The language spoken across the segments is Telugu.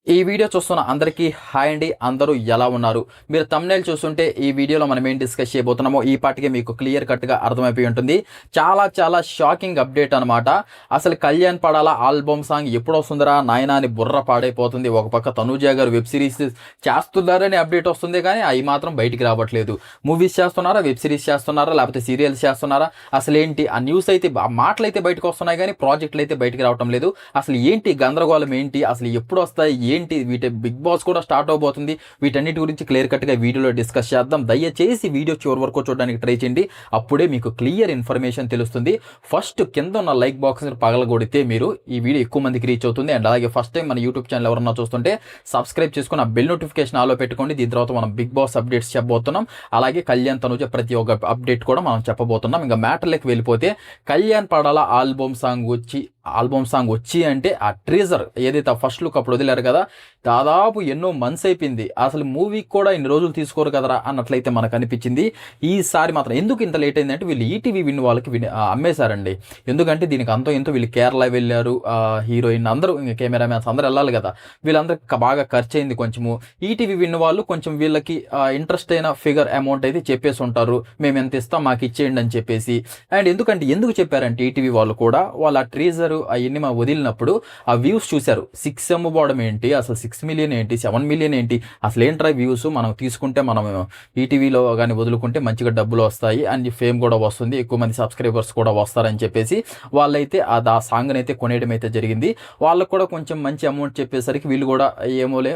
ఈ వీడియో చూస్తున్న అందరికీ హాయ్ అండి. అందరూ ఎలా ఉన్నారు? మీరు థంబ్నెయిల్ చూస్తుంటే ఈ వీడియోలో మనం ఏం డిస్కస్ చేయబోతున్నామో ఈ పాటికే మీకు క్లియర్ కట్గా అర్థమైపోయి ఉంటుంది. చాలా షాకింగ్ అప్డేట్ అనమాట. అసలు కళ్యాణ్ పడాల ఆల్బమ్ సాంగ్ ఎప్పుడు వస్తుందిరా నాయనా అని బుర్ర పాడైపోతుంది. ఒక పక్క తనూజ గారు వెబ్ సిరీస్ చేస్తున్నారని అప్డేట్ వస్తుంది, కానీ అవి మాత్రం బయటికి రావట్లేదు. మూవీస్ చేస్తున్నారా, వెబ్ సిరీస్ చేస్తున్నారా, లేకపోతే సీరియల్స్ చేస్తున్నారా, అసలు ఏంటి ఆ న్యూస్ అయితే మాటలు అయితే బయటకు వస్తున్నాయి, కానీ ప్రాజెక్టులు అయితే బయటికి రావటం లేదు. అసలు ఏంటి గందరగోళం ఏంటి, అసలు ఎప్పుడు వస్తాయి ఏంటి, బిగ్ బాస్ కూడా స్టార్ట్ అవబోతుంది. వీటన్నిటి గురించి క్లియర్ కట్గా వీడియోలో డిస్కస్ చేద్దాం. దయచేసి వీడియో చివరి వరకు చూడడానికి ట్రై చేయండి, అప్పుడే మీకు క్లియర్ ఇన్ఫర్మేషన్ తెలుస్తుంది. ఫస్ట్ కింద ఉన్న లైక్ బాక్స్ పగలగొడితే మీరు ఈ వీడియో ఎక్కువ మందికి రీచ్ అవుతుంది. అండ్ అలాగే ఫస్ట్ టైం మన యూట్యూబ్ ఛానల్ ఎవరన్నా చూస్తుంటే సబ్స్క్రైబ్ చేసుకుని ఆ బెల్ నోటిఫికేషన్ ఆలో పెట్టుకోండి. దీని తర్వాత మనం బిగ్ బాస్ అప్డేట్స్ చెప్పబోతున్నాం. అలాగే కళ్యాణ్ తనుజ ప్రతి ఒక్క అప్డేట్ కూడా మనం చెప్పబోతున్నాం. ఇంకా మ్యాటర్లోకి వెళ్ళిపోతే, కళ్యాణ్ పడాల ఆల్బమ్ సాంగ్ వచ్చి అంటే ఆ ట్రీజర్ ఏదైతే ఫస్ట్ లుక్ అప్పుడు వదిలేరు కదా, దాదాపు ఎన్నో మంత్స్ అయిపోయింది. అసలు మూవీకి కూడా ఇన్ని రోజులు తీసుకోరు కదరా అన్నట్లయితే మనకు అనిపించింది. ఈసారి మాత్రం ఎందుకు ఇంత లేట్ అయిందంటే, వీళ్ళు ఈటీవీ విన్ వాళ్ళకి అమ్మేశారండి. ఎందుకంటే దీనికి అంతో ఎంతో వీళ్ళు కేరళ వెళ్ళారు, హీరోయిన్ అందరూ ఇంకా కెమెరామ్యాన్స్ అందరూ వెళ్ళాలి కదా, వీళ్ళందరికి బాగా ఖర్చు అయింది కొంచెము. ఈటీవీ విన్ వాళ్ళు కొంచెం వీళ్ళకి ఇంట్రెస్ట్ అయిన ఫిగర్ అమౌంట్ అయితే చెప్పేసి ఉంటారు, మేము ఎంత ఇస్తాం మాకు ఇచ్చేయండి అని చెప్పేసి. అండ్ ఎందుకు చెప్పారంటే ఈటీవీ వాళ్ళు కూడా వాళ్ళ ట్రీజర్ అవన్నీ మా వదిలినప్పుడు ఆ వ్యూస్ చూశారు. 6M పోవడం ఏంటి, అసలు 6 మిలియన్ ఏంటి, 7 మిలియన్ ఏంటి, అసలు ఏంట్రా వ్యూస్, మనం తీసుకుంటే మనం ఈటీవీలో కానీ వదులుకుంటే మంచిగా డబ్బులు వస్తాయి అండ్ ఫేమ్ కూడా వస్తుంది, ఎక్కువ మంది సబ్స్క్రైబర్స్ కూడా వస్తారని చెప్పేసి వాళ్ళైతే ఆ సాంగ్ని అయితే కొనేయడం అయితే జరిగింది. వాళ్ళకు కూడా కొంచెం మంచి అమౌంట్ చెప్పేసరికి వీళ్ళు కూడా ఏమోలే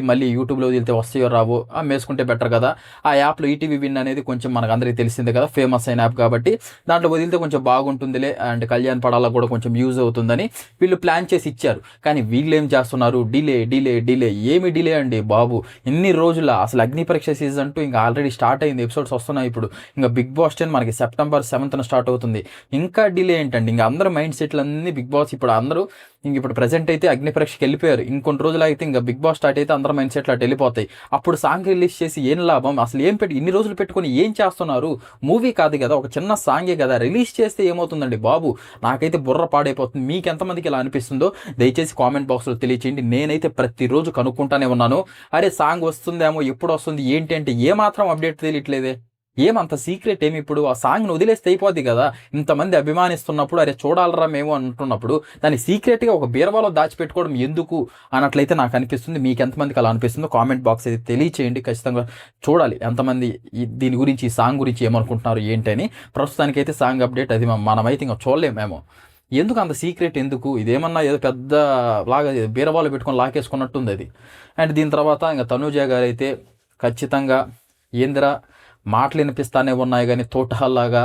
మళ్ళీ యూట్యూబ్లో వదిలితే వస్తాయో రావో వేసుకుంటే బెటర్ కదా. ఆ యాప్లో ఈటీవీ విన్ అనేది కొంచెం మనకు అందరికీ తెలిసిందే కదా, ఫేమస్ అయిన యాప్ కాబట్టి దాంట్లో వదిలితే కొంచెం బాగుంటుందిలే అండ్ కళ్యాణ్ పడాల కూడా కొంచెం యూజ్ అవుతుందని వీళ్ళు ప్లాన్ చేసి ఇచ్చారు. కానీ వీళ్ళు ఏం చేస్తున్నారు, డిలే. ఏమి డిలే అండి బాబు, ఎన్ని రోజుల అసలు అగ్ని పరీక్ష సీజన్ 2 ఇంకా ఆల్రెడీ స్టార్ట్ అయింది, ఎపిసోడ్స్ వస్తున్నాయి. ఇప్పుడు ఇంకా బిగ్ బాస్ 10 మనకి September 7th స్టార్ట్ అవుతుంది. ఇంకా డిలే ఏంటండి, ఇంకా అందరూ మైండ్ సెట్లు అన్ని బిగ్ బాస్ ఇప్పుడు అందరూ ఇప్పుడు ప్రజెంట్ అయితే అగ్ని పరీక్షకి వెళ్ళిపోయారు. ఇంకొన్ని రోజులు అయితే ఇంకా బిగ్ బాస్ స్టార్ట్ అయితే అందరూ మైండ్ సెట్లు అటు వెళ్ళిపోతాయి. అప్పుడు సాంగ్ రిలీజ్ చేసి ఏం లాభం, అసలు ఏం ఇన్ని రోజులు పెట్టుకొని ఏం చేస్తున్నారు, మూవీ కాదు కదా, ఒక చిన్న సాంగే కదా, రిలీజ్ చేస్తే ఏమవుతుందండి బాబు, నాకైతే బుర్ర పాడైపోతుంది. మీకు ఎంతమందికి ఇలా అనిపిస్తుందో దయచేసి కామెంట్ బాక్స్లో తెలియచేయండి. నేనైతే ప్రతిరోజు కనుక్కుంటానే ఉన్నాను, అరే సాంగ్ వస్తుందేమో, ఎప్పుడు వస్తుంది ఏంటి అంటే ఏమాత్రం అప్డేట్ తెలియట్లేదే, ఏమంత సీక్రెట్ ఏమి, ఇప్పుడు ఆ సాంగ్ని వదిలేస్తే అయిపోద్ది కదా. ఇంతమంది అభిమానిస్తున్నప్పుడు అరే చూడాలరా మేము అంటున్నప్పుడు దాన్ని సీక్రెట్గా ఒక బీరవాలో దాచిపెట్టుకోవడం ఎందుకు అన్నట్లయితే నాకు అనిపిస్తుంది. మీకు ఎంతమందికి అలా అనిపిస్తుందో కామెంట్ బాక్స్ అయితే తెలియచేయండి. ఖచ్చితంగా చూడాలి ఎంతమంది దీని గురించి, ఈ సాంగ్ గురించి ఏమనుకుంటున్నారు ఏంటని. ప్రస్తుతానికైతే సాంగ్ అప్డేట్ అది మనమైతే ఇంకా చూడలేమేమో. ఎందుకు అంత సీక్రెట్ ఎందుకు, ఇదేమన్నా ఏదో పెద్ద లాగా బీరవాళ్ళు పెట్టుకొని లాకేసుకున్నట్టుంది అది. అండ్ దీని తర్వాత ఇంకా తనూజ గారు అయితే ఖచ్చితంగా ఏందిరా మాటలు వినిపిస్తానే ఉన్నాయి కానీ తోటలాగా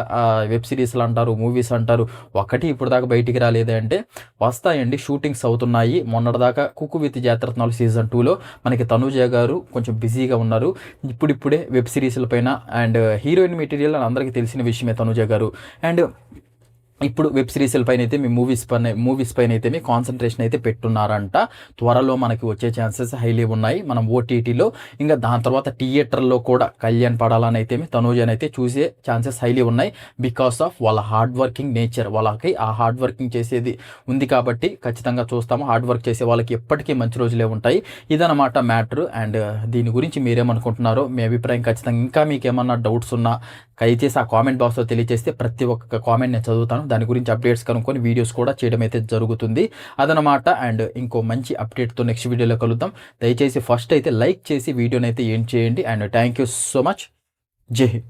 వెబ్ సిరీస్లు అంటారు, మూవీస్ అంటారు, ఒకటి ఇప్పుడు దాకా బయటికి రాలేదే అంటే వస్తాయండి, షూటింగ్స్ అవుతున్నాయి. మొన్నటిదాకా కుక్కు విత్ జాతరత్నాలు సీజన్ 2లో మనకి తనూజ గారు కొంచెం బిజీగా ఉన్నారు. ఇప్పుడిప్పుడే వెబ్ సిరీస్ల పైన అండ్ హీరోయిన్ మెటీరియల్ అని అందరికీ తెలిసిన విషయమే తనూజ గారు. అండ్ ఇప్పుడు వెబ్ సిరీస్ల పైన అయితే మీ మూవీస్ పైన అయితే మీ కాన్సన్ట్రేషన్ అయితే పెట్టున్నారంట. త్వరలో మనకి వచ్చే ఛాన్సెస్ హైలీ ఉన్నాయి మనం ఓటీటీలో. ఇంకా దాని తర్వాత థియేటర్లో కూడా కళ్యాణ్ పడాలని అయితే తనూజని అయితే చూసే ఛాన్సెస్ హైలీ ఉన్నాయి. బికాస్ ఆఫ్ వాళ్ళ హార్డ్ వర్కింగ్ నేచర్, వాళ్ళకి ఆ హార్డ్ వర్కింగ్ చేసేది ఉంది కాబట్టి ఖచ్చితంగా చూస్తాము. హార్డ్ వర్క్ చేసే వాళ్ళకి ఎప్పటికీ మంచి రోజులే ఉంటాయి. ఇదన్నమాట మ్యాటర్. అండ్ దీని గురించి మీరేమనుకుంటున్నారో మీ అభిప్రాయం ఖచ్చితంగా, ఇంకా మీకు ఏమన్నా డౌట్స్ ఉన్నా దయచేసి ఆ కామెంట్ బాక్స్లో తెలియజేస్తే ప్రతి ఒక్క కామెంట్ నేను చదువుతాను. దాని గురించి అప్డేట్స్ కనుక్కొని వీడియోస్ కూడా చేయడం అయితే జరుగుతుంది అదనమాట. అండ్ ఇంకో మంచి అప్డేట్తో నెక్స్ట్ వీడియోలో కలుద్దాం. దయచేసి ఫస్ట్ అయితే లైక్ చేసి వీడియోని అయితే ఎండ్ చేయండి. And thank you so much. జై హింద్.